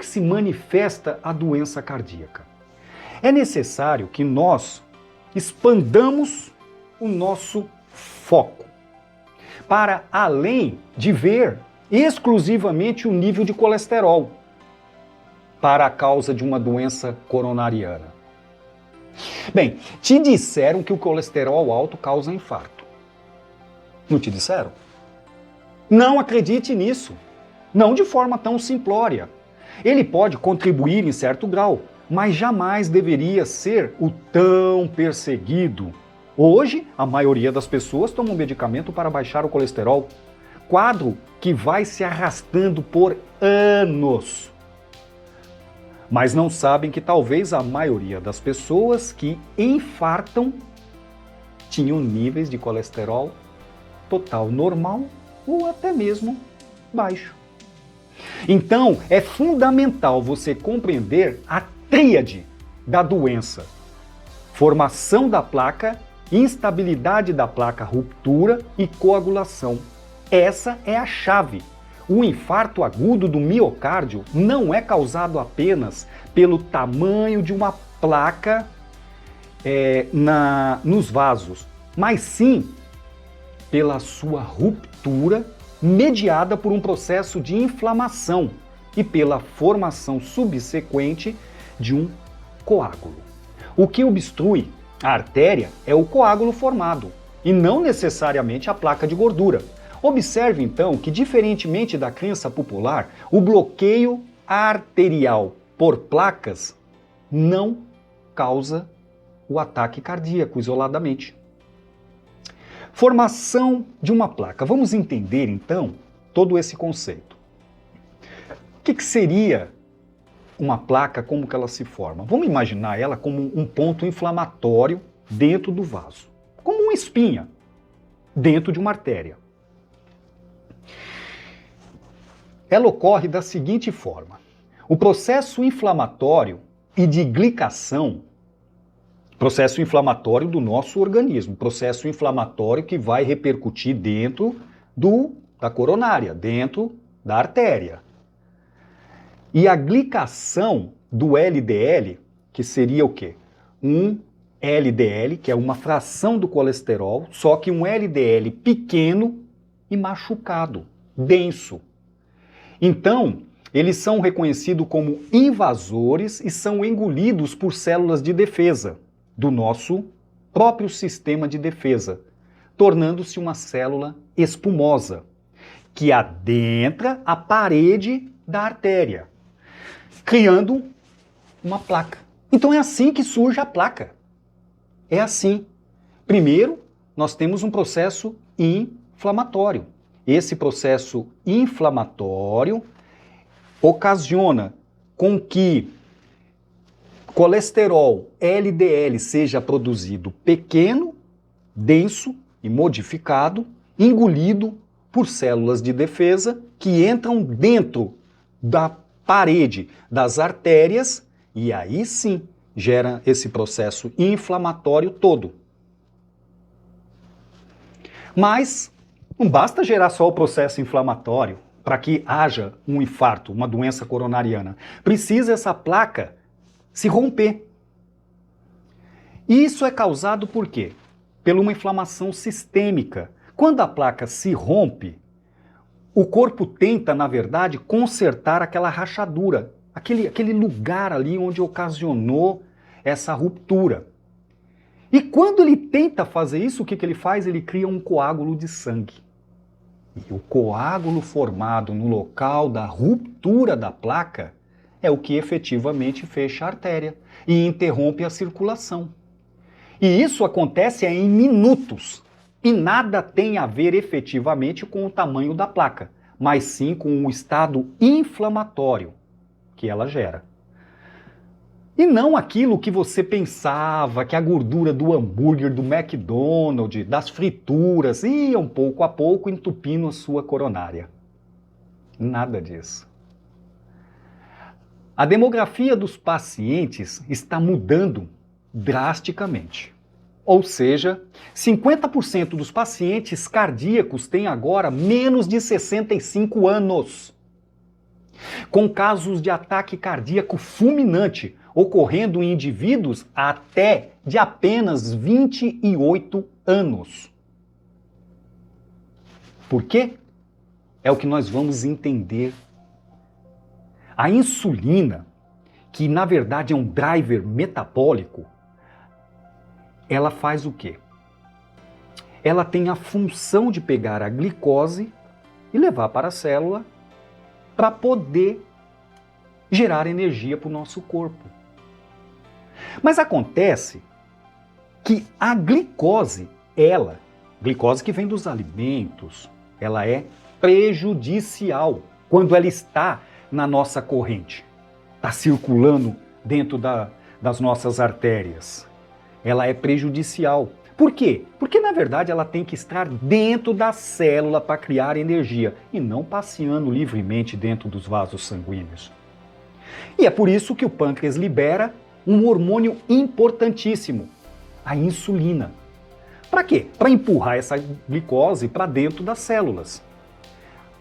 que se manifesta a doença cardíaca? É necessário que nós expandamos o nosso foco para além de ver exclusivamente o nível de colesterol para a causa de uma doença coronariana. Bem, te disseram que o colesterol alto causa infarto. Não te disseram? Não acredite nisso. Não de forma tão simplória. Ele pode contribuir em certo grau, mas jamais deveria ser o tão perseguido. Hoje, a maioria das pessoas toma um medicamento para baixar o colesterol, quadro que vai se arrastando por anos. Mas não sabem que talvez a maioria das pessoas que infartam tinham níveis de colesterol total normal ou até mesmo baixo. Então, é fundamental você compreender a tríade da doença: formação da placa, instabilidade da placa, ruptura e coagulação. Essa é a chave. O infarto agudo do miocárdio não é causado apenas pelo tamanho de uma placa nos vasos, mas sim pela sua ruptura mediada por um processo de inflamação e pela formação subsequente de um coágulo. O que obstrui a artéria é o coágulo formado e não necessariamente a placa de gordura. Observe então que, diferentemente da crença popular, o bloqueio arterial por placas não causa o ataque cardíaco isoladamente. Formação de uma placa. Vamos entender então todo esse conceito. O que seria uma placa, como que ela se forma? Vamos imaginar ela como um ponto inflamatório dentro do vaso, como uma espinha dentro de uma artéria. Ela ocorre da seguinte forma: o processo inflamatório e de glicação, processo inflamatório do nosso organismo, processo inflamatório que vai repercutir dentro da coronária, dentro da artéria. E a glicação do LDL, que seria o quê? Um LDL, que é uma fração do colesterol, só que um LDL pequeno e machucado, denso. Então, eles são reconhecidos como invasores e são engolidos por células de defesa do nosso próprio sistema de defesa, tornando-se uma célula espumosa, que adentra a parede da artéria, criando uma placa. Então é assim que surge a placa. É assim. Primeiro, nós temos um processo inflamatório. Esse processo inflamatório ocasiona com que colesterol LDL seja produzido pequeno, denso e modificado, engolido por células de defesa que entram dentro da parede das artérias e aí sim gera esse processo inflamatório todo. Mas não basta gerar só o processo inflamatório para que haja um infarto, uma doença coronariana. Precisa essa placa se romper. E isso é causado por quê? Por uma inflamação sistêmica. Quando a placa se rompe, o corpo tenta, na verdade, consertar aquela rachadura, aquele lugar ali onde ocasionou essa ruptura. E quando ele tenta fazer isso, o que ele faz? Ele cria um coágulo de sangue. E o coágulo formado no local da ruptura da placa é o que efetivamente fecha a artéria e interrompe a circulação. E isso acontece em minutos e nada tem a ver efetivamente com o tamanho da placa, mas sim com o estado inflamatório que ela gera. E não aquilo que você pensava, que a gordura do hambúrguer, do McDonald's, das frituras, iam pouco a pouco entupindo a sua coronária. Nada disso. A demografia dos pacientes está mudando drasticamente. Ou seja, 50% dos pacientes cardíacos têm agora menos de 65 anos. com casos de ataque cardíaco fulminante ocorrendo em indivíduos até de apenas 28 anos. Por quê? É o que nós vamos entender. A insulina, que na verdade é um driver metabólico, ela faz o quê? Ela tem a função de pegar a glicose e levar para a célula para poder gerar energia para o nosso corpo. Mas acontece que a glicose, glicose que vem dos alimentos, ela é prejudicial quando ela está na nossa corrente, está circulando dentro das nossas artérias. Ela é prejudicial. Por quê? Porque, na verdade, ela tem que estar dentro da célula para criar energia e não passeando livremente dentro dos vasos sanguíneos. E é por isso que o pâncreas libera um hormônio importantíssimo, a insulina. Para quê? Para empurrar essa glicose para dentro das células.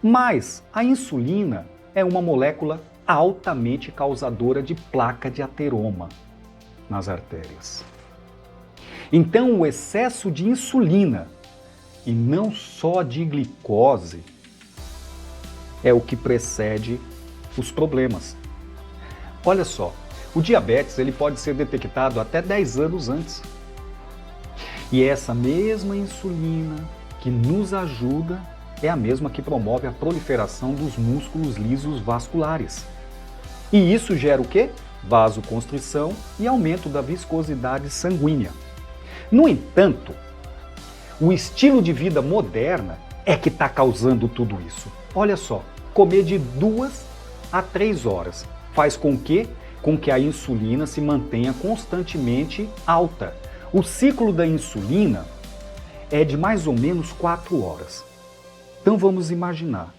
Mas a insulina é uma molécula altamente causadora de placa de ateroma nas artérias. Então, o excesso de insulina, e não só de glicose, é o que precede os problemas. Olha só, o diabetes ele pode ser detectado até 10 anos antes. E essa mesma insulina que nos ajuda é a mesma que promove a proliferação dos músculos lisos vasculares. E isso gera o quê? Vasoconstrição e aumento da viscosidade sanguínea. No entanto, o estilo de vida moderna é que está causando tudo isso. Olha só, comer de 2 a 3 horas faz com que a insulina se mantenha constantemente alta. O ciclo da insulina é de mais ou menos 4 horas. Então vamos imaginar,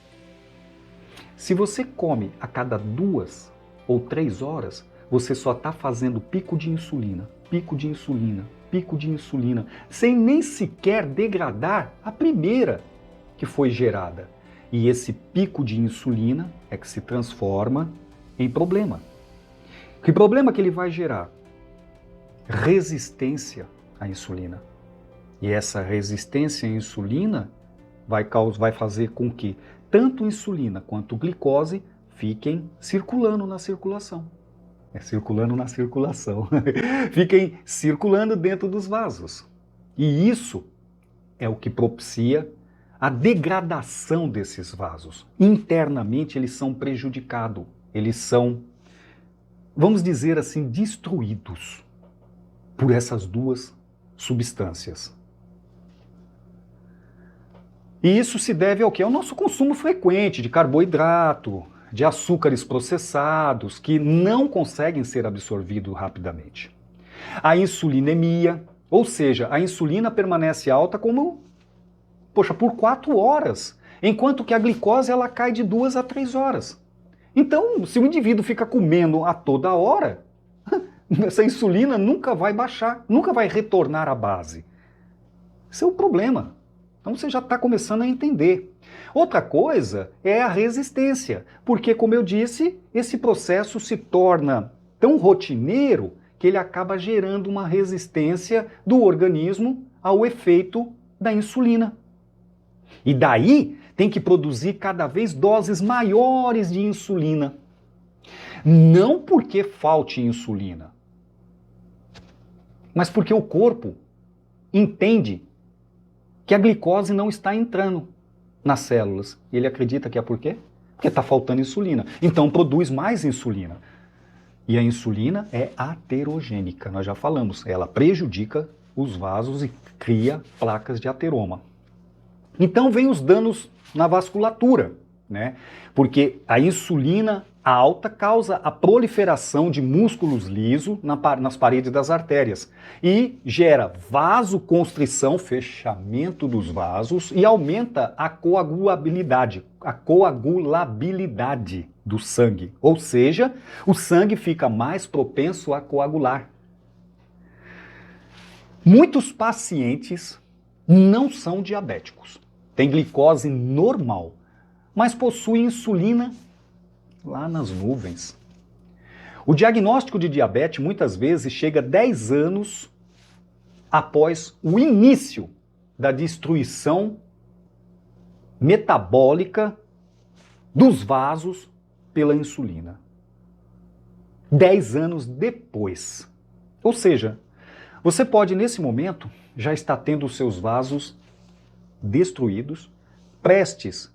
se você come a cada 2 ou 3 horas, você só está fazendo pico de insulina, pico de insulina, pico de insulina, sem nem sequer degradar a primeira que foi gerada. E esse pico de insulina é que se transforma em problema. Que problema que ele vai gerar? Resistência à insulina. E essa resistência à insulina vai fazer com que tanto insulina quanto glicose fiquem circulando na circulação. Circulando na circulação. Fiquem circulando dentro dos vasos. E isso é o que propicia a degradação desses vasos. Internamente eles são prejudicados. Eles são, vamos dizer assim, destruídos por essas duas substâncias. E isso se deve ao quê? Ao nosso consumo frequente de carboidrato, de açúcares processados, que não conseguem ser absorvidos rapidamente. A insulinemia, ou seja, a insulina permanece alta por 4 horas, enquanto que a glicose ela cai de 2 a 3 horas. Então, se o indivíduo fica comendo a toda hora, essa insulina nunca vai baixar, nunca vai retornar à base. Esse é o problema. Então você já está começando a entender. Outra coisa é a resistência, porque, como eu disse, esse processo se torna tão rotineiro que ele acaba gerando uma resistência do organismo ao efeito da insulina. E daí tem que produzir cada vez doses maiores de insulina. Não porque falte insulina, mas porque o corpo entende que a glicose não está entrando nas células. E ele acredita que é por quê? Porque está faltando insulina. Então produz mais insulina. E a insulina é aterogênica, nós já falamos. Ela prejudica os vasos e cria placas de ateroma. Então vem os danos na vasculatura, né? Porque a insulina alta causa a proliferação de músculos lisos nas paredes das artérias e gera vasoconstrição, fechamento dos vasos e aumenta a coagulabilidade do sangue. Ou seja, o sangue fica mais propenso a coagular. Muitos pacientes não são diabéticos, têm glicose normal, mas possuem insulina lá nas nuvens. O diagnóstico de diabetes muitas vezes chega 10 anos após o início da destruição metabólica dos vasos pela insulina. 10 anos depois. Ou seja, você pode nesse momento já estar tendo os seus vasos destruídos, prestes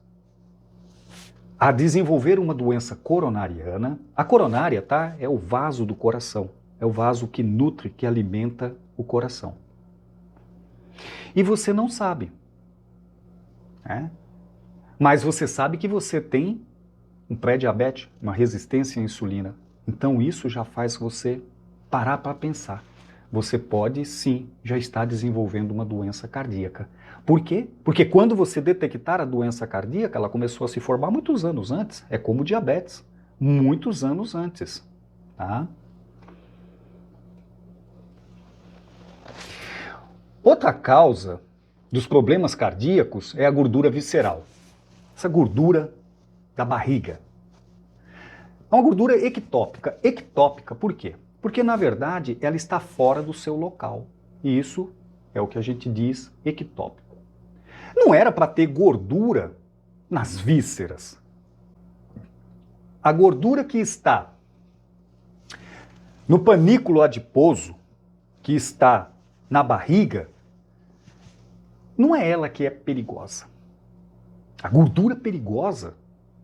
a desenvolver uma doença coronariana. A coronária, tá? É o vaso do coração. É o vaso que nutre, que alimenta o coração. E você não sabe. Né? Mas você sabe que você tem um pré-diabetes, uma resistência à insulina. Então isso já faz você parar para pensar. Você pode sim já estar desenvolvendo uma doença cardíaca. Por quê? Porque quando você detectar a doença cardíaca, ela começou a se formar muitos anos antes. É como o diabetes, muitos anos antes. Tá? Outra causa dos problemas cardíacos é a gordura visceral. Essa gordura da barriga. É uma gordura ectópica. Ectópica por quê? Porque, na verdade, ela está fora do seu local. E isso é o que a gente diz ectópico. Não era para ter gordura nas vísceras. A gordura que está no panículo adiposo, que está na barriga, não é ela que é perigosa. A gordura perigosa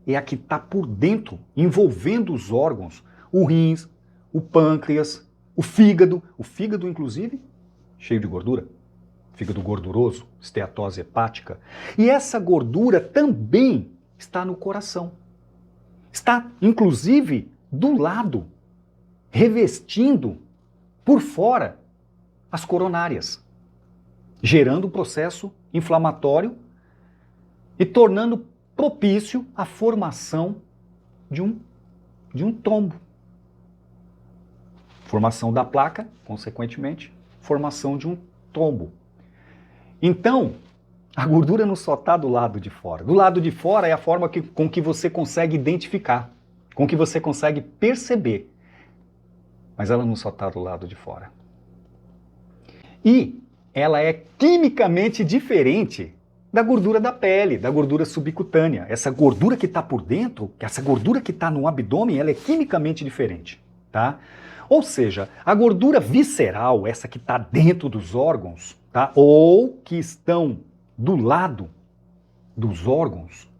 é a que está por dentro, envolvendo os órgãos, o rins, o pâncreas, o fígado, inclusive, cheio de gordura, fígado gorduroso, esteatose hepática. E essa gordura também está no coração. Está, inclusive, do lado, revestindo por fora as coronárias, gerando um processo inflamatório e tornando propício à formação de um trombo. Formação da placa, consequentemente, formação de um trombo. Então, a gordura não só está do lado de fora. Do lado de fora é a forma com que você consegue identificar, com que você consegue perceber. Mas ela não só está do lado de fora. E ela é quimicamente diferente da gordura da pele, da gordura subcutânea. Essa gordura que está por dentro, essa gordura que está no abdômen, ela é quimicamente diferente, tá? Ou seja, a gordura visceral, essa que está dentro dos órgãos, tá? Ou que estão do lado dos órgãos,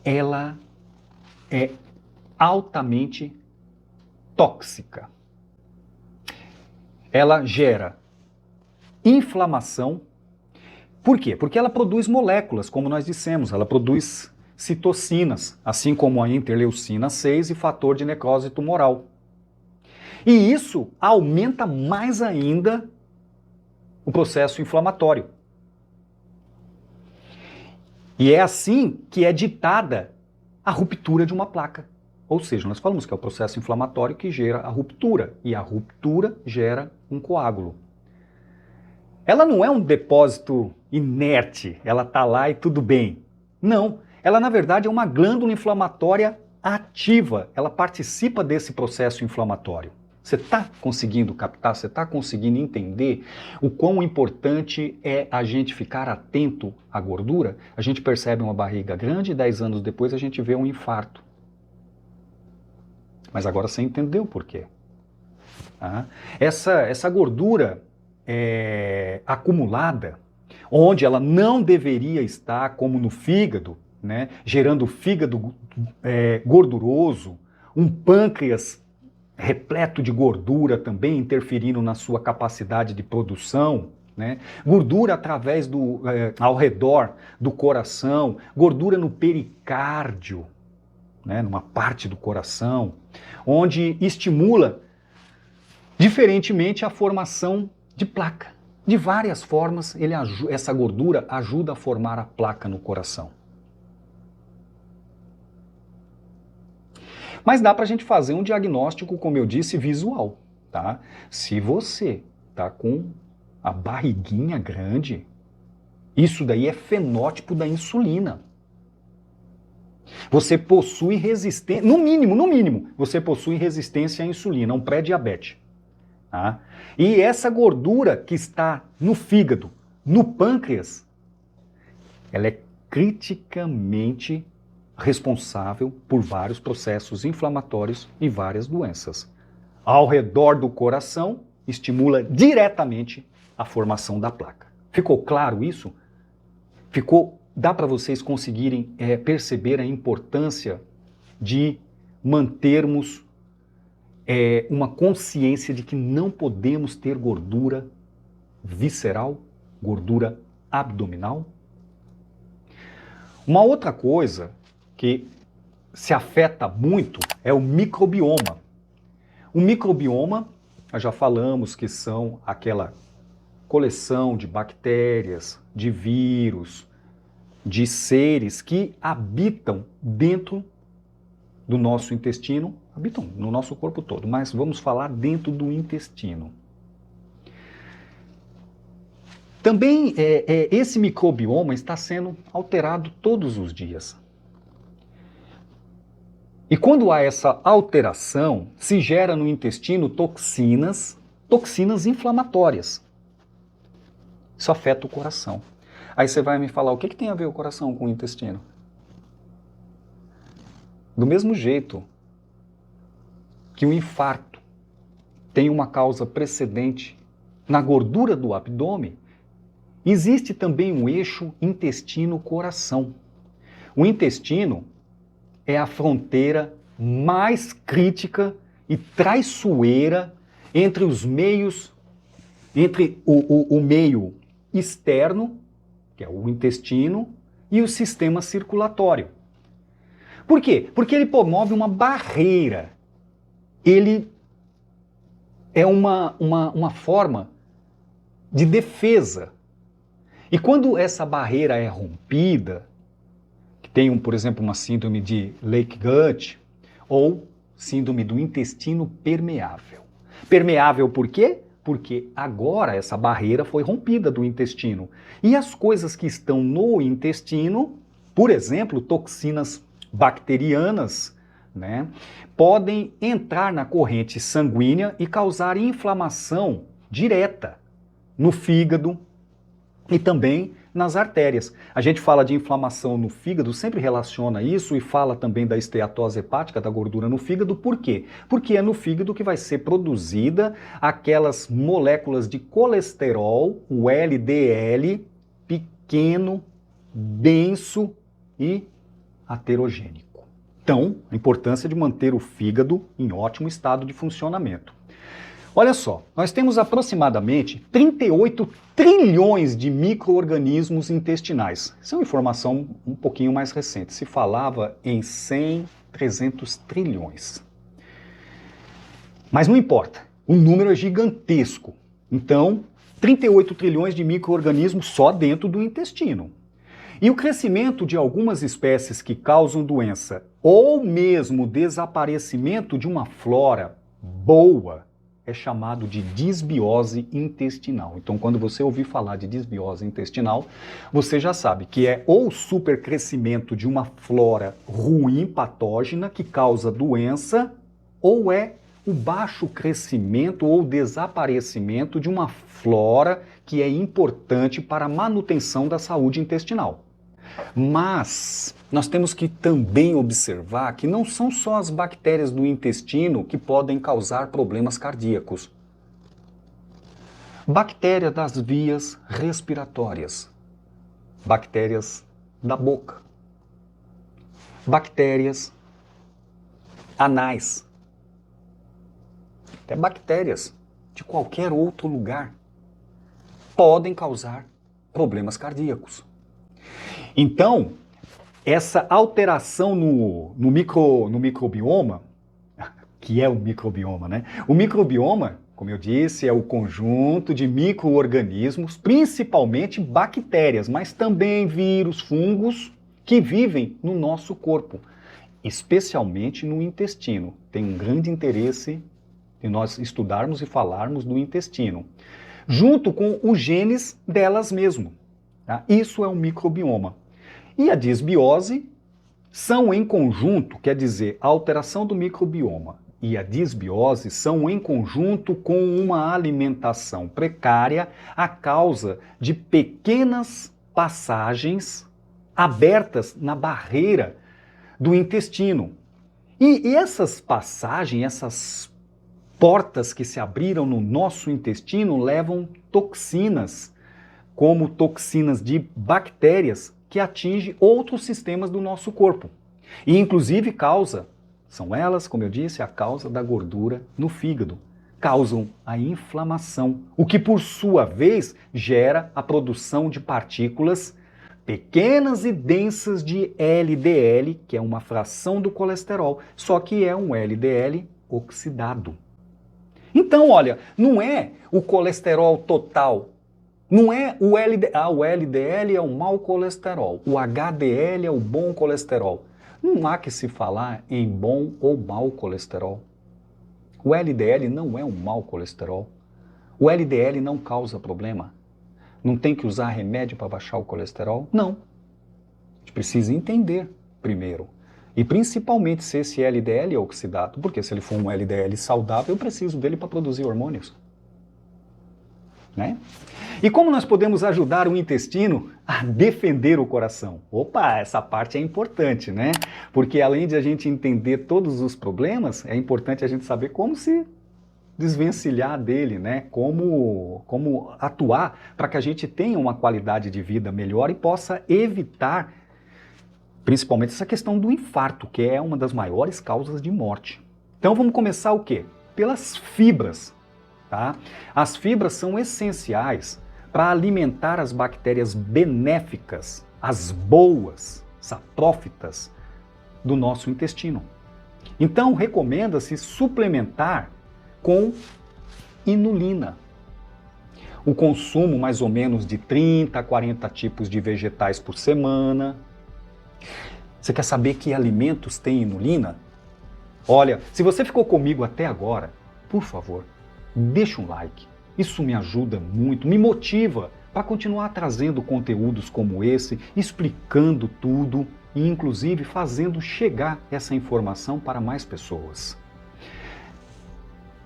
ela é altamente tóxica. Ela gera inflamação. Por quê? Porque ela produz moléculas, como nós dissemos, ela produz citocinas, assim como a interleucina 6 e fator de necrose tumoral. E isso aumenta mais ainda o processo inflamatório. E é assim que é ditada a ruptura de uma placa. Ou seja, nós falamos que é o processo inflamatório que gera a ruptura, e a ruptura gera um coágulo. Ela não é um depósito inerte, ela está lá e tudo bem. Não, ela na verdade é uma glândula inflamatória ativa, ela participa desse processo inflamatório. Você está conseguindo captar, você está conseguindo entender o quão importante é a gente ficar atento à gordura? A gente percebe uma barriga grande e 10 anos depois a gente vê um infarto. Mas agora você entendeu por quê. Ah, essa gordura acumulada, onde ela não deveria estar, como no fígado, né, gerando fígado gorduroso, um pâncreas repleto de gordura também interferindo na sua capacidade de produção, né? Gordura através ao redor do coração, gordura no pericárdio, né, numa parte do coração, onde estimula diferentemente a formação de placa. De várias formas, essa gordura ajuda a formar a placa no coração. Mas dá para a gente fazer um diagnóstico, como eu disse, visual, tá? Se você tá com a barriguinha grande, isso daí é fenótipo da insulina. Você possui resistência, no mínimo, você possui resistência à insulina, um pré-diabetes. Tá? E essa gordura que está no fígado, no pâncreas, ela é criticamente responsável por vários processos inflamatórios e várias doenças. Ao redor do coração, estimula diretamente a formação da placa. Ficou claro isso? Dá para vocês conseguirem perceber a importância de mantermos uma consciência de que não podemos ter gordura visceral, gordura abdominal? Uma outra coisa que se afeta muito é o microbioma. O microbioma, nós já falamos que são aquela coleção de bactérias, de vírus, de seres que habitam dentro do nosso intestino, habitam no nosso corpo todo, mas vamos falar dentro do intestino. Também esse microbioma está sendo alterado todos os dias. E quando há essa alteração, se gera no intestino toxinas inflamatórias. Isso afeta o coração. Aí você vai me falar, o que tem a ver o coração com o intestino? Do mesmo jeito que o infarto tem uma causa precedente na gordura do abdômen, existe também um eixo intestino-coração. O intestino é a fronteira mais crítica e traiçoeira entre os meios, entre o meio externo, que é o intestino, e o sistema circulatório. Por quê? Porque ele promove uma barreira. Ele é uma forma de defesa. E quando essa barreira é rompida, que tem, por exemplo, uma síndrome de leaky gut ou síndrome do intestino permeável. Permeável por quê? Porque agora essa barreira foi rompida do intestino. E as coisas que estão no intestino, por exemplo, toxinas bacterianas, né, podem entrar na corrente sanguínea e causar inflamação direta no fígado e também nas artérias. A gente fala de inflamação no fígado, sempre relaciona isso e fala também da esteatose hepática, da gordura no fígado. Por quê? Porque é no fígado que vai ser produzida aquelas moléculas de colesterol, o LDL, pequeno, denso e aterogênico. Então, a importância de manter o fígado em ótimo estado de funcionamento. Olha só, nós temos aproximadamente 38 trilhões de micro-organismos intestinais. Essa é uma informação um pouquinho mais recente. Se falava em 100, 300 trilhões. Mas não importa, o número é gigantesco. Então, 38 trilhões de micro-organismos só dentro do intestino. E o crescimento de algumas espécies que causam doença ou mesmo desaparecimento de uma flora boa é chamado de disbiose intestinal. Então, quando você ouvir falar de disbiose intestinal, você já sabe que é ou o supercrescimento de uma flora ruim, patógena, que causa doença, ou é o baixo crescimento ou desaparecimento de uma flora que é importante para a manutenção da saúde intestinal. Mas nós temos que também observar que não são só as bactérias do intestino que podem causar problemas cardíacos. Bactérias das vias respiratórias, bactérias da boca, bactérias anais, até bactérias de qualquer outro lugar podem causar problemas cardíacos. Então, essa alteração no microbioma, que é o microbioma, né? O microbioma, como eu disse, é o conjunto de micro-organismos, principalmente bactérias, mas também vírus, fungos, que vivem no nosso corpo, especialmente no intestino. Tem um grande interesse em nós estudarmos e falarmos do intestino, junto com os genes delas mesmo. Tá? Isso é um microbioma. E a disbiose são em conjunto, quer dizer, a alteração do microbioma e a disbiose são em conjunto com uma alimentação precária a causa de pequenas passagens abertas na barreira do intestino. E essas passagens, essas portas que se abriram no nosso intestino levam toxinas, como toxinas de bactérias que atingem outros sistemas do nosso corpo. E inclusive são elas, como eu disse, a causa da gordura no fígado. Causam a inflamação, o que por sua vez gera a produção de partículas pequenas e densas de LDL, que é uma fração do colesterol, só que é um LDL oxidado. Então, olha, não é o colesterol total, não é o LDL, o LDL é o mau colesterol, o HDL é o bom colesterol. Não há que se falar em bom ou mau colesterol. O LDL não é um mau colesterol. O LDL não causa problema. Não tem que usar remédio para baixar o colesterol? Não. A gente precisa entender primeiro. E principalmente se esse LDL é oxidado. Porque se ele for um LDL saudável, eu preciso dele para produzir hormônios. Né? E como nós podemos ajudar o intestino a defender o coração? Opa, essa parte é importante, né? Porque além de a gente entender todos os problemas, é importante a gente saber como se desvencilhar dele, né? Como atuar para que a gente tenha uma qualidade de vida melhor e possa evitar, principalmente essa questão do infarto, que é uma das maiores causas de morte. Então vamos começar o quê? Pelas fibras, tá? As fibras são essenciais para alimentar as bactérias benéficas, as boas, saprófitas do nosso intestino. Então recomenda-se suplementar com inulina. O consumo mais ou menos de 30 a 40 tipos de vegetais por semana. Você quer saber que alimentos têm inulina? Olha, se você ficou comigo até agora, por favor, deixa um like. Isso me ajuda muito, me motiva para continuar trazendo conteúdos como esse, explicando tudo e inclusive fazendo chegar essa informação para mais pessoas.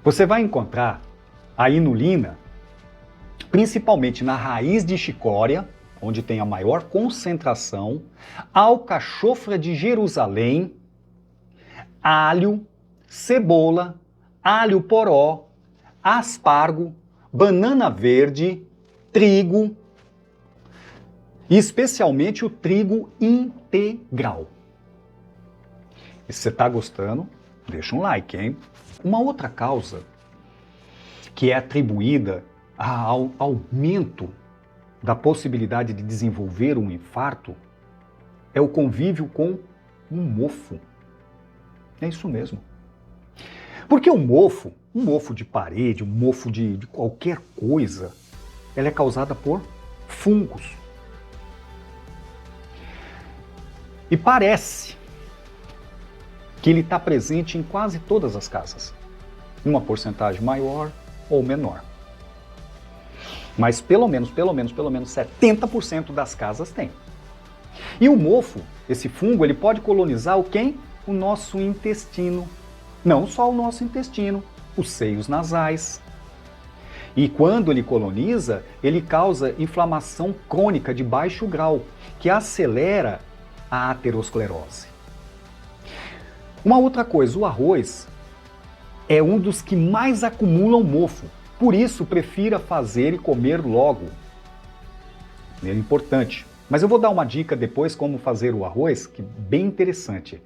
Você vai encontrar a inulina principalmente na raiz de chicória, onde tem a maior concentração, alcachofra de Jerusalém, alho, cebola, alho poró, aspargo, banana verde, trigo, e especialmente o trigo integral. E se você está gostando, deixa um like, hein? Uma outra causa que é atribuída ao aumento da possibilidade de desenvolver um infarto é o convívio com um mofo. É isso mesmo. Porque um mofo de parede, um mofo de qualquer coisa, ela é causada por fungos. E parece que ele está presente em quase todas as casas, em uma porcentagem maior ou menor. Mas pelo menos 70% das casas tem. E o mofo, esse fungo, ele pode colonizar o quem? O nosso intestino. Não só o nosso intestino, os seios nasais. E quando ele coloniza, ele causa inflamação crônica de baixo grau, que acelera a aterosclerose. Uma outra coisa, o arroz é um dos que mais acumulam mofo. Por isso, prefira fazer e comer logo. É importante. Mas eu vou dar uma dica depois como fazer o arroz, que é bem interessante.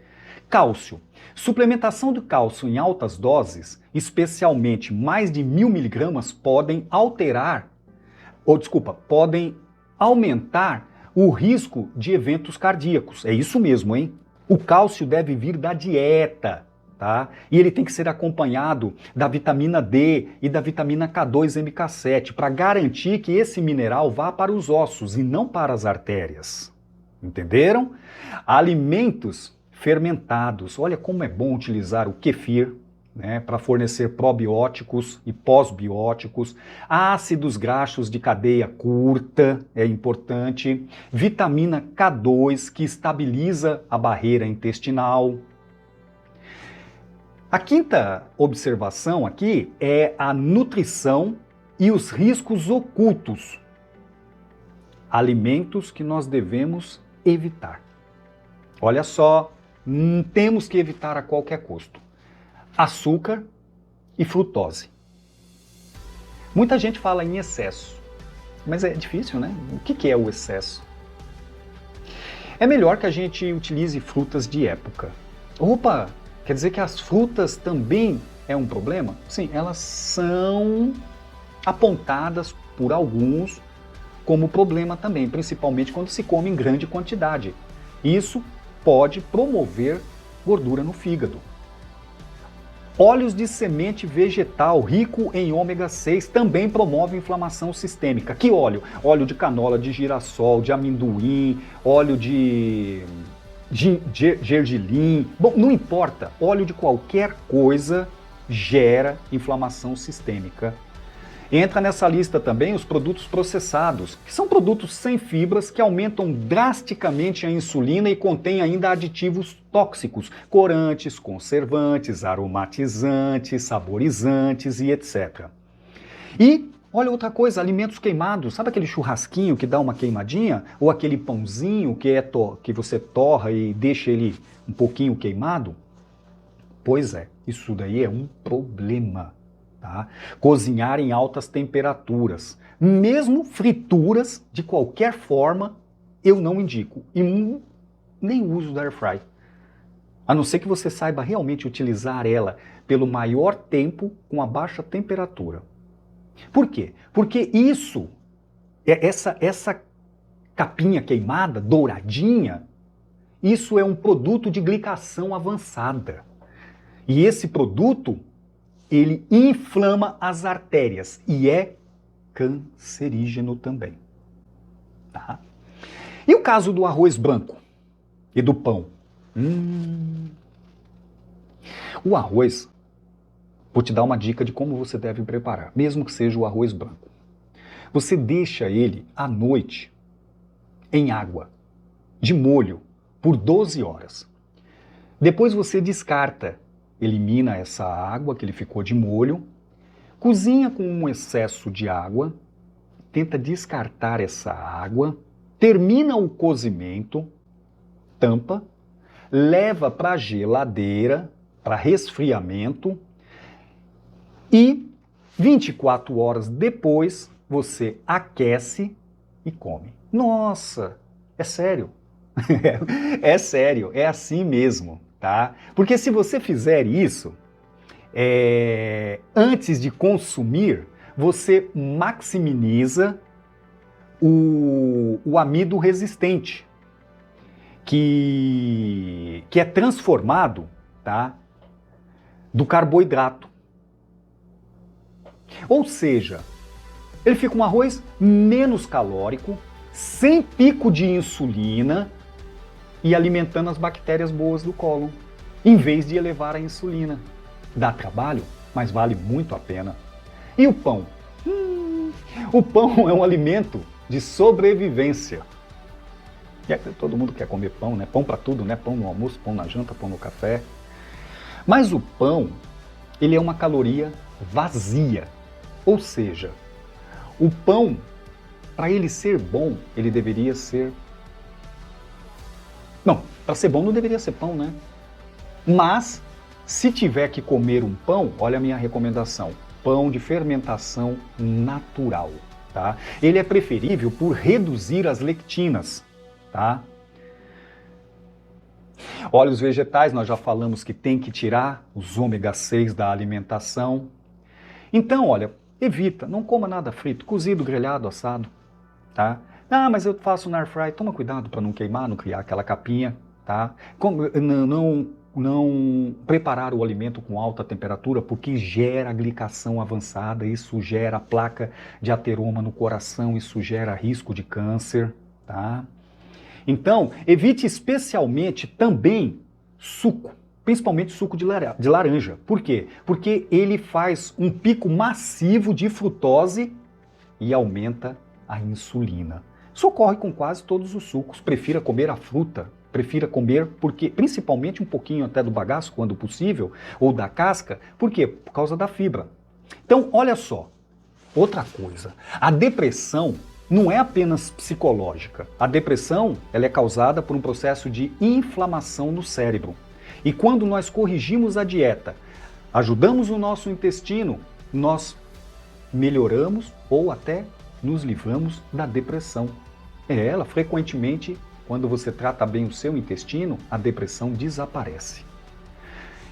Cálcio. Suplementação de cálcio em altas doses, especialmente mais de 1000 miligramas, podem podem aumentar o risco de eventos cardíacos. É isso mesmo, hein? O cálcio deve vir da dieta, tá? E ele tem que ser acompanhado da vitamina D e da vitamina K2 MK7 para garantir que esse mineral vá para os ossos e não para as artérias. Entenderam? Alimentos fermentados. Olha como é bom utilizar o kefir, né, para fornecer probióticos e pós-bióticos, ácidos graxos de cadeia curta, é importante, vitamina K2, que estabiliza a barreira intestinal. A quinta observação aqui é a nutrição e os riscos ocultos. Alimentos que nós devemos evitar. Olha só, temos que evitar a qualquer custo. Açúcar e frutose. Muita gente fala em excesso, mas é difícil, né? O que é o excesso? É melhor que a gente utilize frutas de época. Opa, quer dizer que as frutas também é um problema? Sim, elas são apontadas por alguns como problema também, principalmente quando se come em grande quantidade. Isso pode promover gordura no fígado. Óleos de semente vegetal rico em ômega 6 também promove inflamação sistêmica. Que óleo? Óleo de canola, de girassol, de amendoim, óleo de gergelim. Bom, não importa, óleo de qualquer coisa gera inflamação sistêmica. Entra nessa lista também os produtos processados, que são produtos sem fibras que aumentam drasticamente a insulina e contêm ainda aditivos tóxicos, corantes, conservantes, aromatizantes, saborizantes e etc. E, olha outra coisa, alimentos queimados. Sabe aquele churrasquinho que dá uma queimadinha? Ou aquele pãozinho que você torra e deixa ele um pouquinho queimado? Pois é, isso daí é um problema. Tá? Cozinhar em altas temperaturas, mesmo frituras de qualquer forma, eu não indico e nem uso da air fry. A não ser que você saiba realmente utilizar ela pelo maior tempo com a baixa temperatura. Por quê? Porque isso, essa capinha queimada, douradinha, isso é um produto de glicação avançada. E esse produto ele inflama as artérias e é cancerígeno também. Tá? E o caso do arroz branco e do pão? O arroz, vou te dar uma dica de como você deve preparar, mesmo que seja o arroz branco. Você deixa ele à noite em água, de molho, por 12 horas. Depois você descarta. Elimina essa água que ele ficou de molho, cozinha com um excesso de água, tenta descartar essa água, termina o cozimento, tampa, leva para a geladeira, para resfriamento e 24 horas depois você aquece e come. Nossa, é sério. É sério, é assim mesmo. Tá? Porque se você fizer isso, antes de consumir, você maximiza o amido resistente, que é transformado, tá, do carboidrato. Ou seja, ele fica um arroz menos calórico, sem pico de insulina, e alimentando as bactérias boas do cólon, em vez de elevar a insulina. Dá trabalho, mas vale muito a pena. E o pão? O pão é um alimento de sobrevivência. Todo mundo quer comer pão, né? Pão para tudo, né? Pão no almoço, pão na janta, pão no café. Mas o pão, ele é uma caloria vazia. Ou seja, o pão, para ele ser bom, ele deveria ser... Não, para ser bom não deveria ser pão, né? Mas, se tiver que comer um pão, olha a minha recomendação, pão de fermentação natural, tá? Ele é preferível por reduzir as lectinas, tá? Óleos vegetais, nós já falamos que tem que tirar os ômega 6 da alimentação. Então, olha, evita, não coma nada frito, cozido, grelhado, assado, tá? Ah, mas eu faço na air fry. Toma cuidado para não queimar, não criar aquela capinha, tá? Não preparar o alimento com alta temperatura, porque gera glicação avançada, isso gera placa de ateroma no coração, isso gera risco de câncer, tá? Então, evite especialmente também suco, principalmente suco de laranja. Por quê? Porque ele faz um pico massivo de frutose e aumenta a insulina. Isso ocorre com quase todos os sucos. Prefira comer a fruta, prefira comer, porque principalmente um pouquinho até do bagaço, quando possível, ou da casca. Por quê? Por causa da fibra. Então, olha só, outra coisa. A depressão não é apenas psicológica. A depressão, ela é causada por um processo de inflamação no cérebro. E quando nós corrigimos a dieta, ajudamos o nosso intestino, nós melhoramos ou até nos livramos da depressão. Ela, frequentemente, quando você trata bem o seu intestino, a depressão desaparece.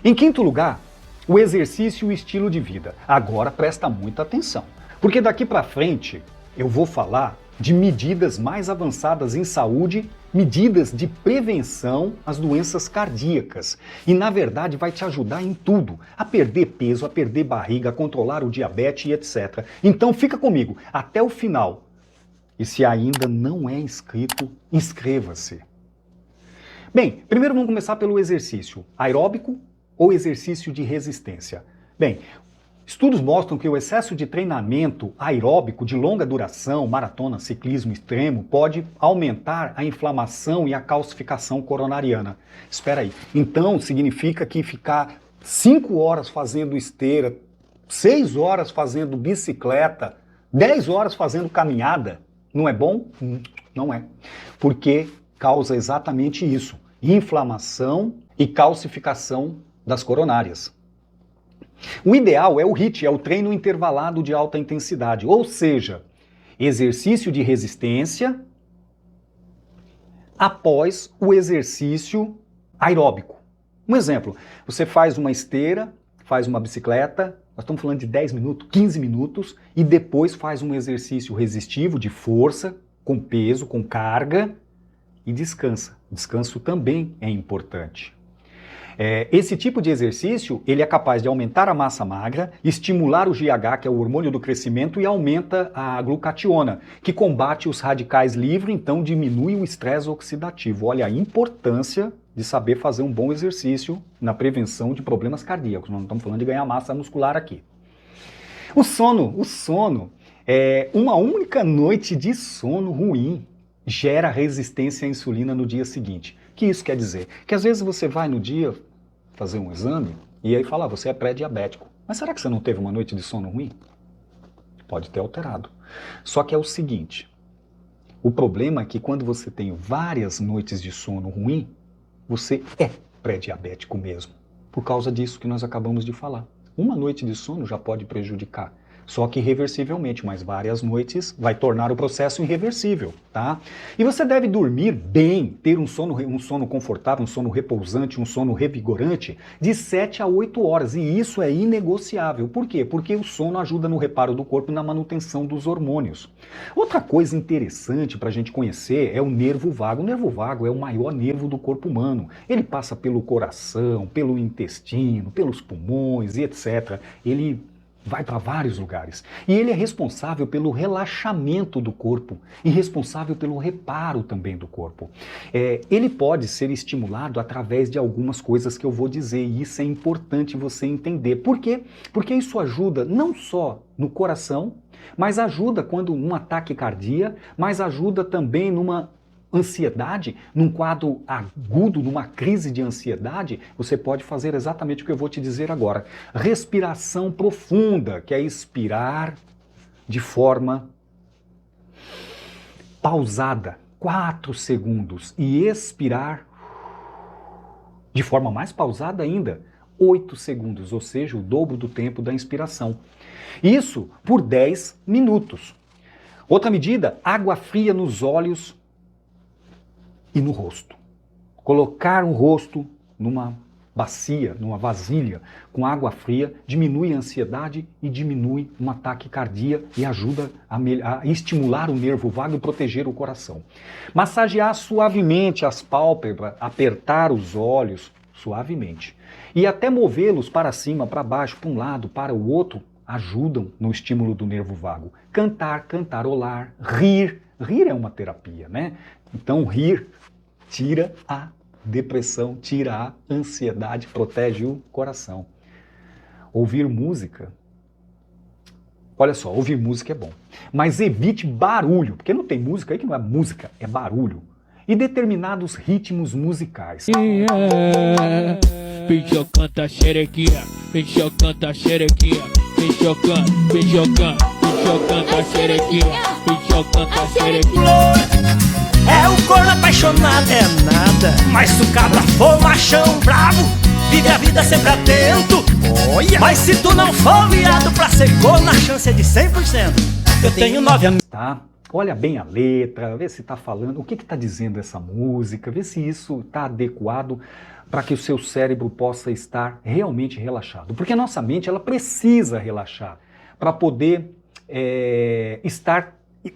Em quinto lugar, o exercício e o estilo de vida. Agora presta muita atenção, porque daqui para frente eu vou falar de medidas mais avançadas em saúde, medidas de prevenção às doenças cardíacas. E, na verdade, vai te ajudar em tudo. A perder peso, a perder barriga, a controlar o diabetes e etc. Então, fica comigo até o final. E se ainda não é inscrito, inscreva-se. Bem, primeiro vamos começar pelo exercício aeróbico ou exercício de resistência. Bem, estudos mostram que o excesso de treinamento aeróbico de longa duração, maratona, ciclismo extremo, pode aumentar a inflamação e a calcificação coronariana. Espera aí. Então, significa que ficar 5 horas fazendo esteira, 6 horas fazendo bicicleta, 10 horas fazendo caminhada, não é bom? Não é. Porque causa exatamente isso. Inflamação e calcificação das coronárias. O ideal é o HIIT, é o treino intervalado de alta intensidade, ou seja, exercício de resistência após o exercício aeróbico. Um exemplo, você faz uma esteira, faz uma bicicleta, nós estamos falando de 10 minutos, 15 minutos, e depois faz um exercício resistivo de força, com peso, com carga, e descansa. Descanso também é importante. Esse tipo de exercício, ele é capaz de aumentar a massa magra, estimular o GH, que é o hormônio do crescimento, e aumenta a glucationa, que combate os radicais livres, então diminui o estresse oxidativo. Olha a importância de saber fazer um bom exercício na prevenção de problemas cardíacos. Nós não estamos falando de ganhar massa muscular aqui. O sono, uma única noite de sono ruim gera resistência à insulina no dia seguinte. O que isso quer dizer? Que às vezes você vai no dia fazer um exame e aí fala, você é pré-diabético. Mas será que você não teve uma noite de sono ruim? Pode ter alterado. Só que é o seguinte, o problema é que quando você tem várias noites de sono ruim, você é pré-diabético mesmo. Por causa disso que nós acabamos de falar. Uma noite de sono já pode prejudicar. Só que irreversivelmente, mas várias noites vai tornar o processo irreversível, tá? E você deve dormir bem, ter um sono confortável, um sono repousante, um sono revigorante de 7 a 8 horas. E isso é inegociável. Por quê? Porque o sono ajuda no reparo do corpo e na manutenção dos hormônios. Outra coisa interessante para a gente conhecer é o nervo vago. O nervo vago é o maior nervo do corpo humano. Ele passa pelo coração, pelo intestino, pelos pulmões e etc. Ele vai para vários lugares. E ele é responsável pelo relaxamento do corpo e responsável pelo reparo também do corpo. Ele pode ser estimulado através de algumas coisas que eu vou dizer, e isso é importante você entender. Por quê? Porque isso ajuda não só no coração, mas ajuda quando um ataque cardíaco, mas ajuda também numa ansiedade, num quadro agudo, numa crise de ansiedade, você pode fazer exatamente o que eu vou te dizer agora. Respiração profunda, que é expirar de forma pausada, 4 segundos, e expirar de forma mais pausada ainda, 8 segundos, ou seja, o dobro do tempo da inspiração. Isso por 10 minutos. Outra medida, água fria nos olhos e no rosto. Colocar o rosto numa bacia, numa vasilha com água fria, diminui a ansiedade e diminui um ataque cardíaco e ajuda a estimular o nervo vago e proteger o coração. Massagear suavemente as pálpebras, apertar os olhos suavemente e até movê-los para cima, para baixo, para um lado, para o outro, ajudam no estímulo do nervo vago. Cantar, cantarolar, rir. Rir é uma terapia, né? Então, rir tira a depressão, tira a ansiedade, protege o coração. Ouvir música, olha só, ouvir música é bom, mas evite barulho, porque não tem música aí que não é música, é barulho. E determinados ritmos musicais. Vem jogando a xerequinha, vem jogando a xerequinha, vem jogando, vem jogando, vem jogando a xerequinha, vem jogando a xerequinha. É o corno apaixonado, é nada. Mas se o cabra for machão bravo, vive a vida sempre atento. Olha. Mas se tu não for viado pra ser corno, a chance é de 100%. Eu tenho 9 amigos. Tá? Olha bem a letra, vê se está falando, o que está dizendo essa música, vê se isso está adequado para que o seu cérebro possa estar realmente relaxado. Porque a nossa mente, ela precisa relaxar para poder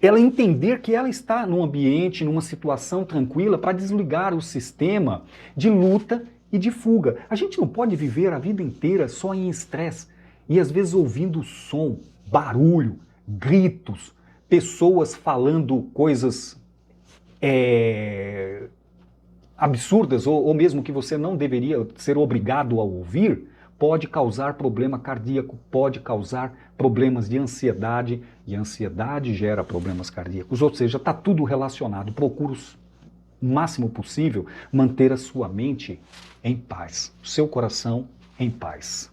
ela entender que ela está num ambiente, numa situação tranquila para desligar o sistema de luta e de fuga. A gente não pode viver a vida inteira só em estresse e às vezes ouvindo som, barulho, gritos, pessoas falando coisas absurdas ou mesmo que você não deveria ser obrigado a ouvir, pode causar problema cardíaco, pode causar problemas de ansiedade, e a ansiedade gera problemas cardíacos, ou seja, está tudo relacionado. Procura o máximo possível manter a sua mente em paz, o seu coração em paz.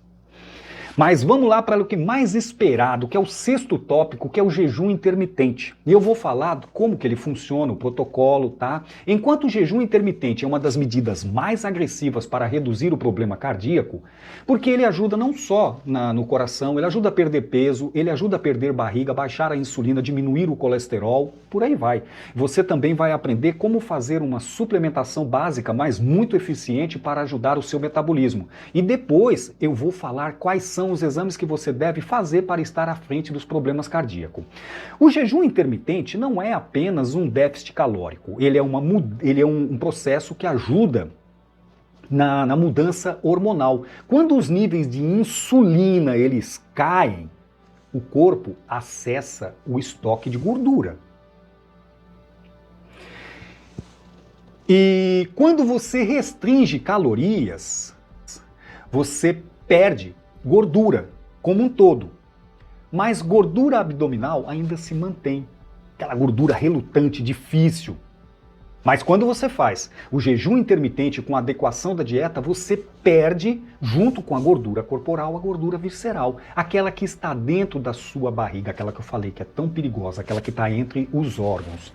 Mas vamos lá para o que mais esperado, que é o sexto tópico, que é o jejum intermitente. E eu vou falar como que ele funciona, o protocolo, tá? Enquanto o jejum intermitente é uma das medidas mais agressivas para reduzir o problema cardíaco, porque ele ajuda não só no coração, ele ajuda a perder peso, ele ajuda a perder barriga, baixar a insulina, diminuir o colesterol, por aí vai. Você também vai aprender como fazer uma suplementação básica, mas muito eficiente para ajudar o seu metabolismo. E depois eu vou falar quais são os exames que você deve fazer para estar à frente dos problemas cardíacos. O jejum intermitente não é apenas um déficit calórico, ele é um processo que ajuda na mudança hormonal. Quando os níveis de insulina eles caem, o corpo acessa o estoque de gordura. E quando você restringe calorias, você perde gordura como um todo, mas gordura abdominal ainda se mantém, aquela gordura relutante, difícil. Mas quando você faz o jejum intermitente com a adequação da dieta, você perde, junto com a gordura corporal, a gordura visceral, aquela que está dentro da sua barriga, aquela que eu falei que é tão perigosa, aquela que está entre os órgãos.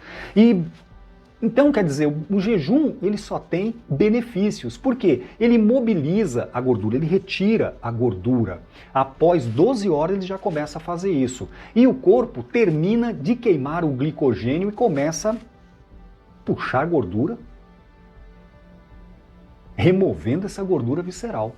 Então, quer dizer, o jejum ele só tem benefícios. Por quê? Ele mobiliza a gordura, ele retira a gordura. Após 12 horas ele já começa a fazer isso. E o corpo termina de queimar o glicogênio e começa a puxar a gordura, removendo essa gordura visceral.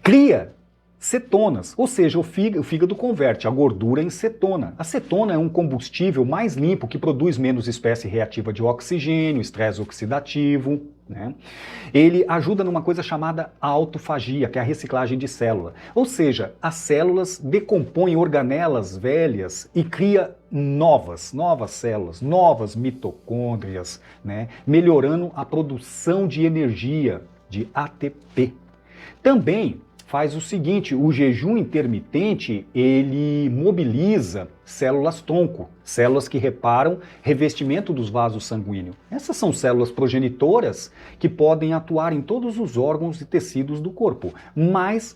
Cria cetonas, ou seja, o fígado converte a gordura em cetona. A cetona é um combustível mais limpo que produz menos espécie reativa de oxigênio, estresse oxidativo, né? Ele ajuda numa coisa chamada autofagia, que é a reciclagem de célula. Ou seja, as células decompõem organelas velhas e cria novas células, novas mitocôndrias, né? Melhorando a produção de energia, de ATP. Também faz o seguinte, o jejum intermitente, ele mobiliza células-tronco, células que reparam revestimento dos vasos sanguíneos. Essas são células progenitoras que podem atuar em todos os órgãos e tecidos do corpo, mas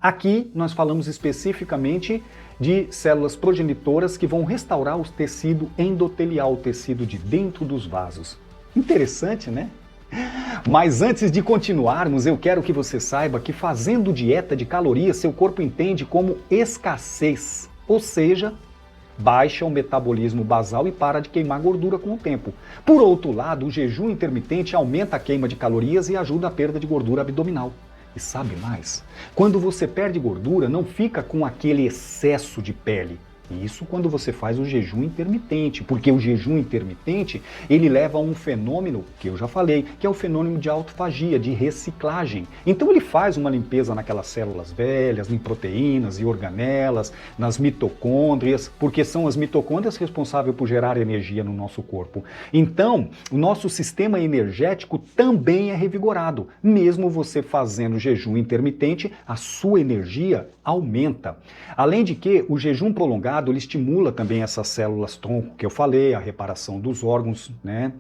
aqui nós falamos especificamente de células progenitoras que vão restaurar o tecido endotelial, o tecido de dentro dos vasos. Interessante, né? Mas antes de continuarmos, eu quero que você saiba que fazendo dieta de calorias, seu corpo entende como escassez, ou seja, baixa o metabolismo basal e para de queimar gordura com o tempo. Por outro lado, o jejum intermitente aumenta a queima de calorias e ajuda a perda de gordura abdominal. E sabe mais? Quando você perde gordura, não fica com aquele excesso de pele. Isso quando você faz o jejum intermitente, porque o jejum intermitente, ele leva a um fenômeno, que eu já falei, que é o fenômeno de autofagia, de reciclagem. Então ele faz uma limpeza naquelas células velhas, em proteínas e organelas, nas mitocôndrias, porque são as mitocôndrias responsáveis por gerar energia no nosso corpo. Então, o nosso sistema energético também é revigorado. Mesmo você fazendo jejum intermitente, a sua energia aumenta. Além de que o jejum prolongado ele estimula também essas células tronco que eu falei, a reparação dos órgãos, né?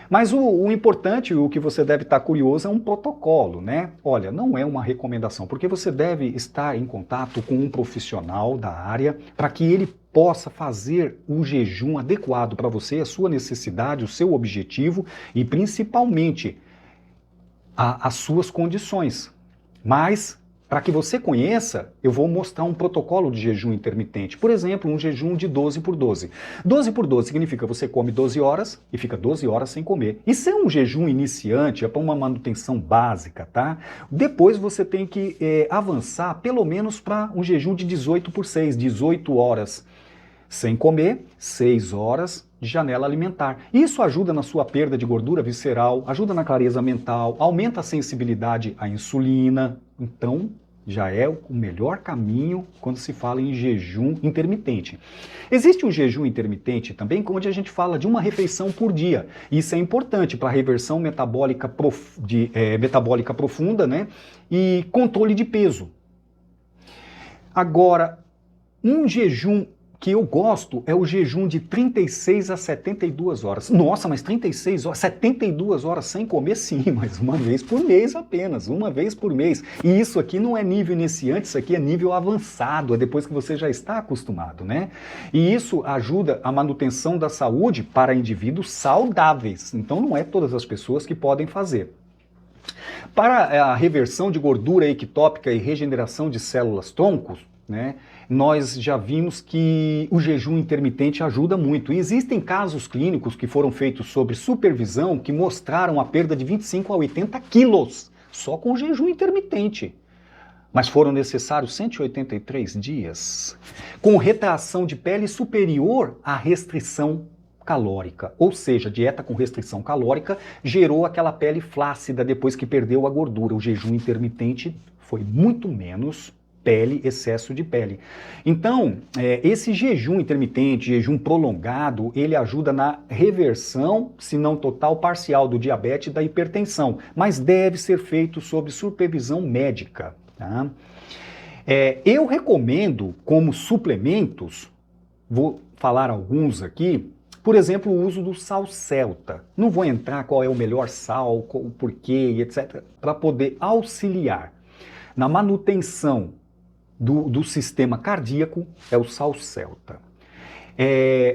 Mas o importante, o que você deve estar curioso é um protocolo, né? Olha, não é uma recomendação, porque você deve estar em contato com um profissional da área para que ele possa fazer o jejum adequado para você, a sua necessidade, o seu objetivo e principalmente as suas condições. Mas para que você conheça, eu vou mostrar um protocolo de jejum intermitente. Por exemplo, um jejum de 12 por 12. 12 por 12 significa que você come 12 horas e fica 12 horas sem comer. Isso é um jejum iniciante, é para uma manutenção básica, tá? Depois você tem que avançar pelo menos para um jejum de 18 por 6, 18 horas sem comer, 6 horas de janela alimentar. Isso ajuda na sua perda de gordura visceral, ajuda na clareza mental, aumenta a sensibilidade à insulina. Então, já é o melhor caminho quando se fala em jejum intermitente. Existe um jejum intermitente também, onde a gente fala de uma refeição por dia. Isso é importante para a reversão metabólica, metabólica profunda, né? E controle de peso. Agora, um jejum que eu gosto é o jejum de 36 a 72 horas. Nossa, mas 36 horas, 72 horas sem comer? Sim, mas uma vez por mês apenas, uma vez por mês. E isso aqui não é nível iniciante, isso aqui é nível avançado, é depois que você já está acostumado, né? E isso ajuda a manutenção da saúde para indivíduos saudáveis. Então não é todas as pessoas que podem fazer. Para a reversão de gordura ectópica e regeneração de células troncos, né, nós já vimos que o jejum intermitente ajuda muito. E existem casos clínicos que foram feitos sob supervisão que mostraram a perda de 25 a 80 quilos só com o jejum intermitente. Mas foram necessários 183 dias, com retração de pele superior à restrição calórica. Ou seja, dieta com restrição calórica gerou aquela pele flácida depois que perdeu a gordura. O jejum intermitente foi muito menos pele, excesso de pele. Então, esse jejum intermitente, jejum prolongado, ele ajuda na reversão, se não total, parcial do diabetes e da hipertensão, mas deve ser feito sob supervisão médica. Tá? Eu recomendo como suplementos, vou falar alguns aqui, por exemplo, o uso do sal celta. Não vou entrar qual é o melhor sal, o porquê, etc., para poder auxiliar na manutenção do sistema cardíaco, é o sal celta.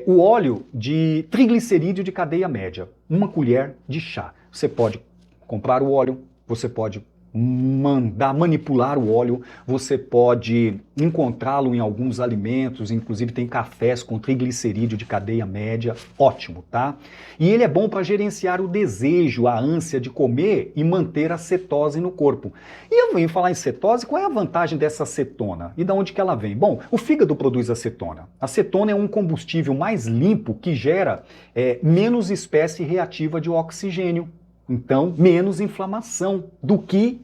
O óleo de triglicerídeo de cadeia média, uma colher de chá. Você pode comprar o óleo, você pode manipular o óleo, você pode encontrá-lo em alguns alimentos, inclusive tem cafés com triglicerídeo de cadeia média, ótimo, tá? E ele é bom para gerenciar o desejo, a ânsia de comer e manter a cetose no corpo. E eu venho falar em cetose, qual é a vantagem dessa acetona? E de onde que ela vem? Bom, o fígado produz acetona. A acetona é um combustível mais limpo que gera menos espécie reativa de oxigênio. Então, menos inflamação do que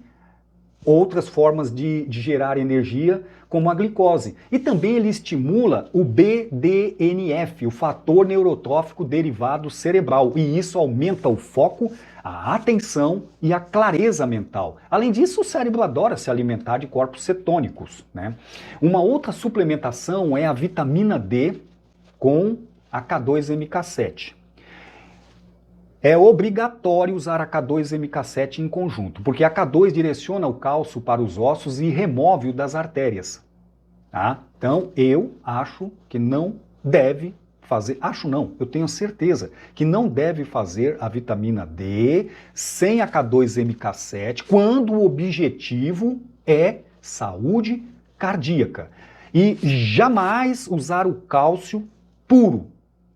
outras formas de gerar energia, como a glicose. E também ele estimula o BDNF, o fator neurotrófico derivado cerebral. E isso aumenta o foco, a atenção e a clareza mental. Além disso, o cérebro adora se alimentar de corpos cetônicos, né? Uma outra suplementação é a vitamina D com a K2-MK7. É obrigatório usar a K2-MK7 em conjunto, porque a K2 direciona o cálcio para os ossos e remove o das artérias. Tá? Então, eu acho que não deve fazer, eu tenho certeza que não deve fazer a vitamina D sem a K2-MK7, quando o objetivo é saúde cardíaca. E jamais usar o cálcio puro,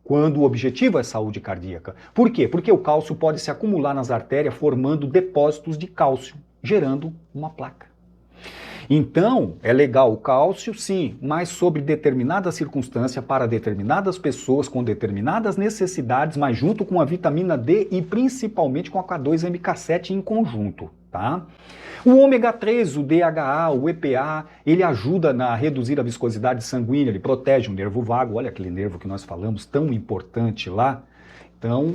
quando o objetivo é saúde cardíaca. Por quê? Porque o cálcio pode se acumular nas artérias formando depósitos de cálcio, gerando uma placa. Então, é legal o cálcio, sim, mas sobre determinada circunstância, para determinadas pessoas, com determinadas necessidades, mas junto com a vitamina D e principalmente com a K2-MK7 em conjunto, tá? O ômega 3, o DHA, o EPA, ele ajuda a reduzir a viscosidade sanguínea, ele protege o nervo vago, olha aquele nervo que nós falamos, tão importante lá. Então,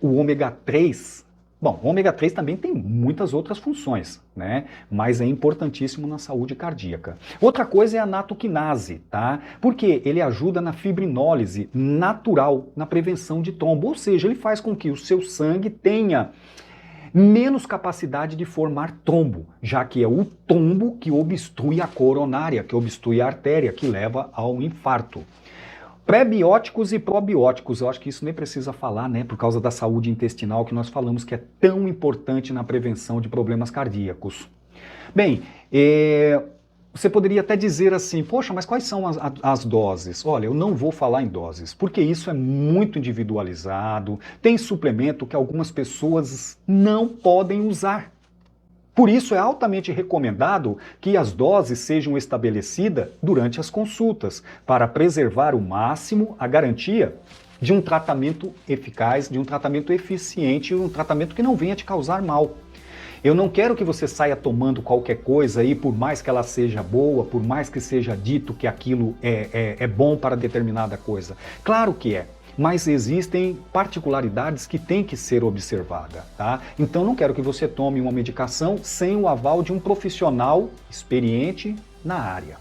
o ômega 3... Bom, o ômega 3 também tem muitas outras funções, né? Mas é importantíssimo na saúde cardíaca. Outra coisa é a natoquinase, tá? Porque ele ajuda na fibrinólise natural, na prevenção de trombo. Ou seja, ele faz com que o seu sangue tenha menos capacidade de formar trombo, já que é o trombo que obstrui a coronária, que obstrui a artéria, que leva ao infarto. Pré-bióticos e probióticos, eu acho que isso nem precisa falar, né, por causa da saúde intestinal que nós falamos que é tão importante na prevenção de problemas cardíacos. Bem, você poderia até dizer assim, poxa, mas quais são as doses? Olha, eu não vou falar em doses, porque isso é muito individualizado, tem suplemento que algumas pessoas não podem usar. Por isso é altamente recomendado que as doses sejam estabelecidas durante as consultas, para preservar o máximo a garantia de um tratamento eficaz, de um tratamento eficiente, um tratamento que não venha te causar mal. Eu não quero que você saia tomando qualquer coisa aí, por mais que ela seja boa, por mais que seja dito que aquilo é bom para determinada coisa. Claro que é. Mas existem particularidades que têm que ser observadas, tá? Então não quero que você tome uma medicação sem o aval de um profissional experiente na área.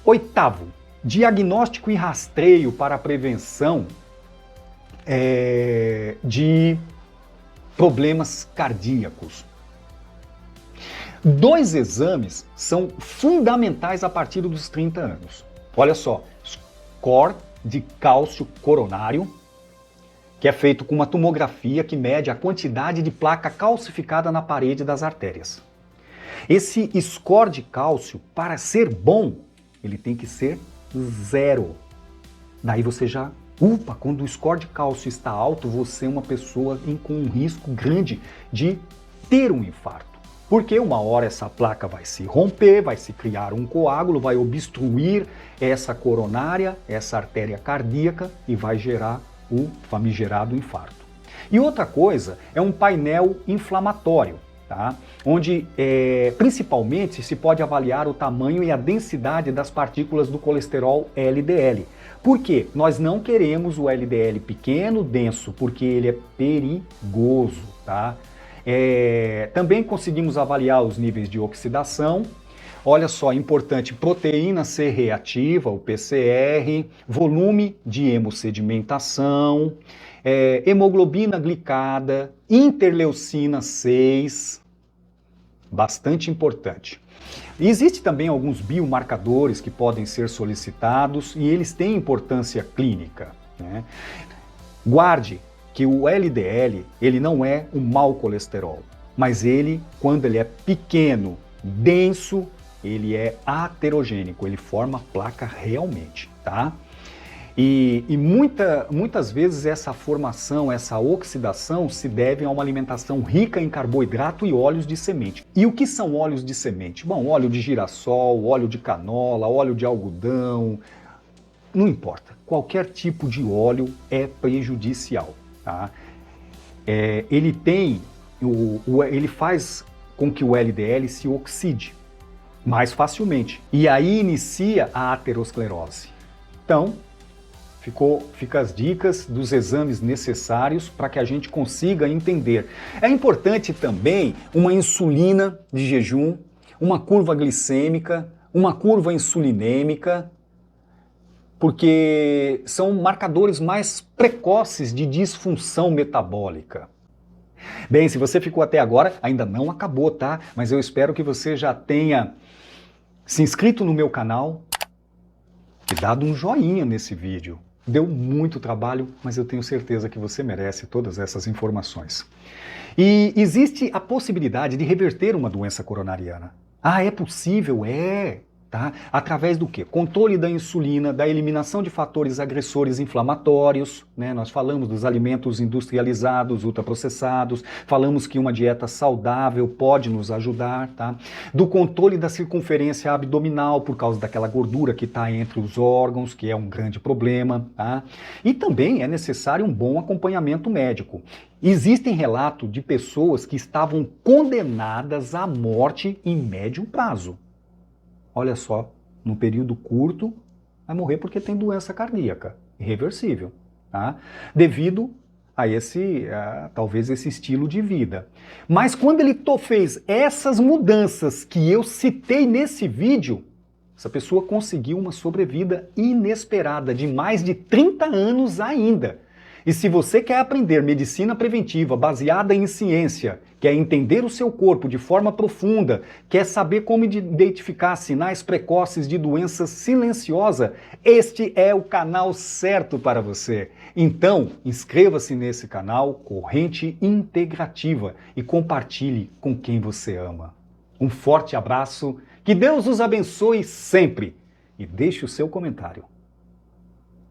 Oitavo, diagnóstico e rastreio para a prevenção de problemas cardíacos. 2 exames são fundamentais a partir dos 30 anos. Olha só, score de cálcio coronário, que é feito com uma tomografia que mede a quantidade de placa calcificada na parede das artérias. Esse score de cálcio, para ser bom, ele tem que ser 0. Daí você já, quando o score de cálcio está alto, você é uma pessoa com um risco grande de ter um infarto. Porque uma hora essa placa vai se romper, vai se criar um coágulo, vai obstruir essa coronária, essa artéria cardíaca e vai gerar o famigerado infarto. E outra coisa é um painel inflamatório, tá? Onde principalmente se pode avaliar o tamanho e a densidade das partículas do colesterol LDL. Por quê? Nós não queremos o LDL pequeno, denso, porque ele é perigoso, tá? Também conseguimos avaliar os níveis de oxidação. Olha só, importante, proteína C reativa, o PCR, volume de hemossedimentação, hemoglobina glicada, interleucina 6, bastante importante. Existem também alguns biomarcadores que podem ser solicitados e eles têm importância clínica, né? Guarde que o LDL, ele não é um mau colesterol, mas ele, quando ele é pequeno, denso, ele é aterogênico, ele forma placa realmente, tá? E muitas vezes essa formação, essa oxidação se deve a uma alimentação rica em carboidrato e óleos de semente. E o que são óleos de semente? Bom, óleo de girassol, óleo de canola, óleo de algodão, não importa. Qualquer tipo de óleo é prejudicial. Tá? Ele faz com que o LDL se oxide mais facilmente e aí inicia a aterosclerose. Então, fica as dicas dos exames necessários para que a gente consiga entender. É importante também uma insulina de jejum, uma curva glicêmica, uma curva insulinêmica, porque são marcadores mais precoces de disfunção metabólica. Bem, se você ficou até agora, ainda não acabou, tá? Mas eu espero que você já tenha se inscrito no meu canal e dado um joinha nesse vídeo. Deu muito trabalho, mas eu tenho certeza que você merece todas essas informações. E existe a possibilidade de reverter uma doença coronariana. Ah, é possível? É! Tá? Através do quê? Controle da insulina, da eliminação de fatores agressores inflamatórios, né? Nós falamos dos alimentos industrializados, ultraprocessados, falamos que uma dieta saudável pode nos ajudar, tá? Do controle da circunferência abdominal, por causa daquela gordura que está entre os órgãos, que é um grande problema, tá? E também é necessário um bom acompanhamento médico. Existem relatos de pessoas que estavam condenadas à morte em médio prazo. Olha só, num período curto, vai morrer porque tem doença cardíaca, irreversível, tá? Devido a talvez esse estilo de vida. Mas quando ele fez essas mudanças que eu citei nesse vídeo, essa pessoa conseguiu uma sobrevida inesperada de mais de 30 anos ainda. E se você quer aprender medicina preventiva baseada em ciência, quer entender o seu corpo de forma profunda, quer saber como identificar sinais precoces de doença silenciosa, este é o canal certo para você. Então, inscreva-se nesse canal Corrente Integrativa e compartilhe com quem você ama. Um forte abraço, que Deus os abençoe sempre e deixe o seu comentário.